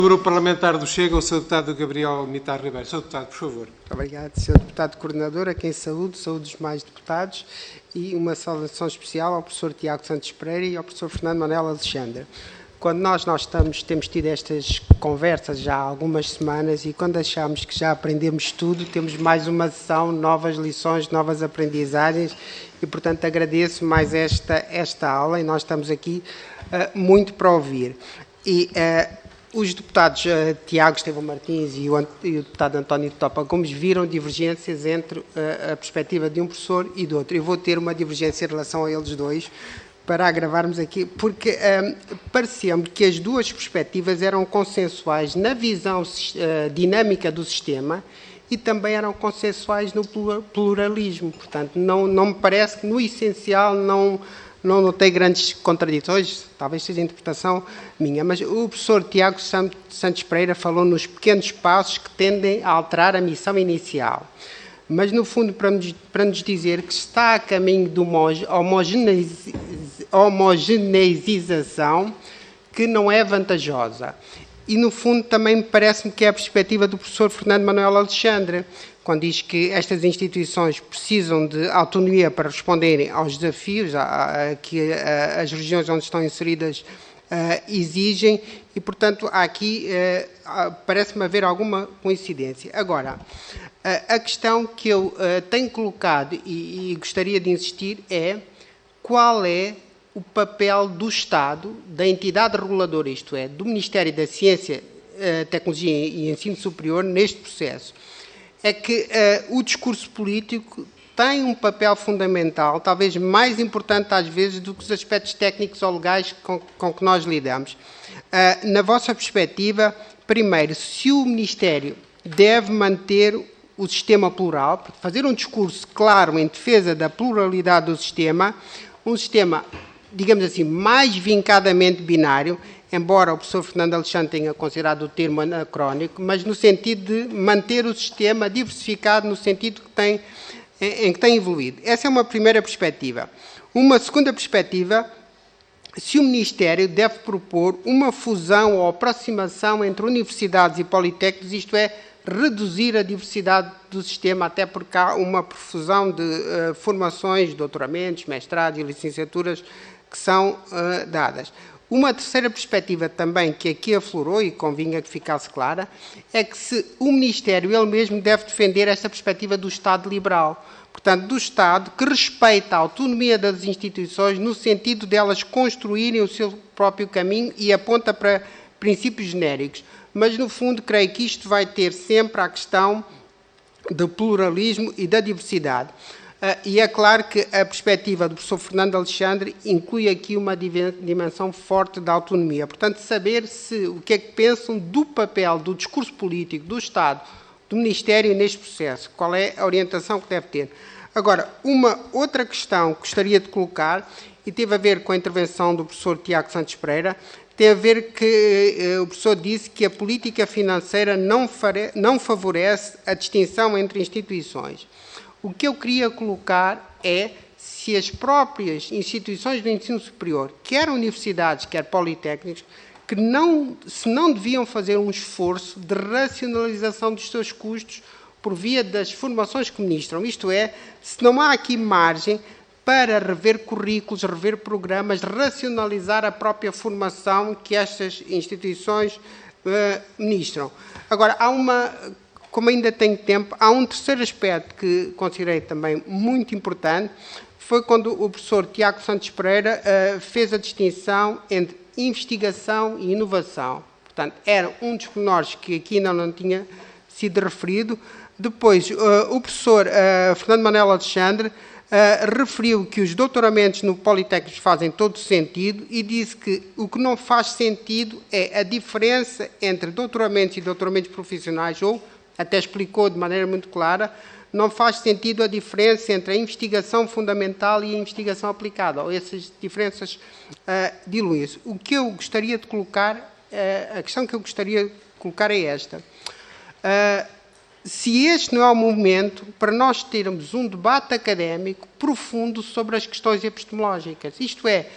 O Grupo Parlamentar do Chega, o Sr. Deputado Gabriel Mitar Ribeiro. Sr. Deputado, por favor. Muito obrigado, Sr. Deputado Coordenador, a quem saúde os demais deputados e uma saudação especial ao professor Tiago Santos Pereira e ao professor Fernando Manuel Alexandre. Quando nós temos tido estas conversas já há algumas semanas e quando achamos que já aprendemos tudo, temos mais uma sessão, novas lições, novas aprendizagens e, portanto, agradeço mais esta aula e nós estamos aqui muito para ouvir. Os deputados Tiago Estevão Martins e o deputado António Topa Gomes viram divergências entre a perspectiva de um professor e do outro. Eu vou ter uma divergência em relação a eles dois para agravarmos aqui, porque parecia-me que as duas perspectivas eram consensuais na visão dinâmica do sistema e também eram consensuais no pluralismo. Portanto, não me parece que, no essencial, não notei grandes contradições, talvez seja a interpretação minha, mas o professor Tiago Santos Pereira falou nos pequenos passos que tendem a alterar a missão inicial. Mas, no fundo, para nos dizer que está a caminho de uma homogeneização que não é vantajosa. E, no fundo, também parece-me que é a perspectiva do professor Fernando Manuel Alexandre, quando diz que estas instituições precisam de autonomia para responderem aos desafios que as regiões onde estão inseridas exigem e, portanto, aqui parece-me haver alguma coincidência. Agora, a questão que eu tenho colocado e gostaria de insistir é qual é o papel do Estado, da entidade reguladora, isto é, do Ministério da Ciência, Tecnologia e Ensino Superior neste processo. É que o discurso político tem um papel fundamental, talvez mais importante às vezes do que os aspectos técnicos ou legais com que nós lidamos. Na vossa perspectiva, primeiro, se o Ministério deve manter o sistema plural, fazer um discurso claro em defesa da pluralidade do sistema, um sistema, digamos assim, mais vincadamente binário, embora o professor Fernando Alexandre tenha considerado o termo anacrónico, mas no sentido de manter o sistema diversificado no sentido em que tem evoluído. Essa é uma primeira perspectiva. Uma segunda perspectiva, se o Ministério deve propor uma fusão ou aproximação entre universidades e politécnicos, isto é, reduzir a diversidade do sistema, até porque há uma profusão de formações, doutoramentos, mestrados e licenciaturas que são dadas. Uma terceira perspectiva também que aqui aflorou e convinha que ficasse clara é que o Ministério ele mesmo deve defender esta perspectiva do Estado liberal, portanto do Estado que respeita a autonomia das instituições no sentido de elas construírem o seu próprio caminho e aponta para princípios genéricos, mas no fundo creio que isto vai ter sempre a questão do pluralismo e da diversidade. E é claro que a perspectiva do professor Fernando Alexandre inclui aqui uma dimensão forte da autonomia. Portanto, saber o que é que pensam do papel do discurso político do Estado, do Ministério neste processo, qual é a orientação que deve ter. Agora, uma outra questão que gostaria de colocar, e teve a ver com a intervenção do professor Tiago Santos Pereira, tem a ver que o professor disse que a política financeira não favorece a distinção entre instituições. O que eu queria colocar é se as próprias instituições do ensino superior, quer universidades, quer politécnicos, se não deviam fazer um esforço de racionalização dos seus custos por via das formações que ministram. Isto é, se não há aqui margem para rever currículos, rever programas, racionalizar a própria formação que estas instituições ministram. Agora, como ainda tenho tempo, há um terceiro aspecto que considerei também muito importante, foi quando o professor Tiago Santos Pereira fez a distinção entre investigação e inovação. Portanto, era um dos pormenores que aqui ainda não tinha sido referido. Depois, o professor Fernando Manuel Alexandre referiu que os doutoramentos no Politécnico fazem todo sentido e disse que o que não faz sentido é a diferença entre doutoramentos e doutoramentos profissionais, ou até explicou de maneira muito clara, não faz sentido a diferença entre a investigação fundamental e a investigação aplicada, ou essas diferenças diluem-se. O que eu gostaria de colocar, a questão que eu gostaria de colocar é esta. Se este não é o momento para nós termos um debate académico profundo sobre as questões epistemológicas, isto é,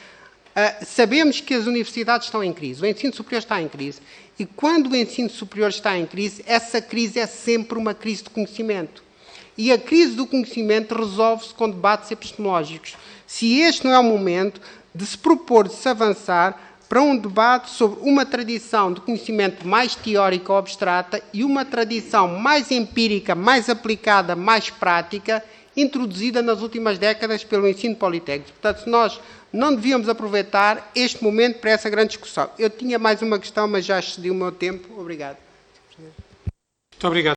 Sabemos que as universidades estão em crise, o ensino superior está em crise. E quando o ensino superior está em crise, essa crise é sempre uma crise de conhecimento. E a crise do conhecimento resolve-se com debates epistemológicos. Se este não é o momento de se propor, de se avançar para um debate sobre uma tradição de conhecimento mais teórica ou abstrata e uma tradição mais empírica, mais aplicada, mais prática, introduzida nas últimas décadas pelo ensino politécnico. Portanto, nós não devíamos aproveitar este momento para essa grande discussão. Eu tinha mais uma questão, mas já excedi o meu tempo. Obrigado. Muito obrigado.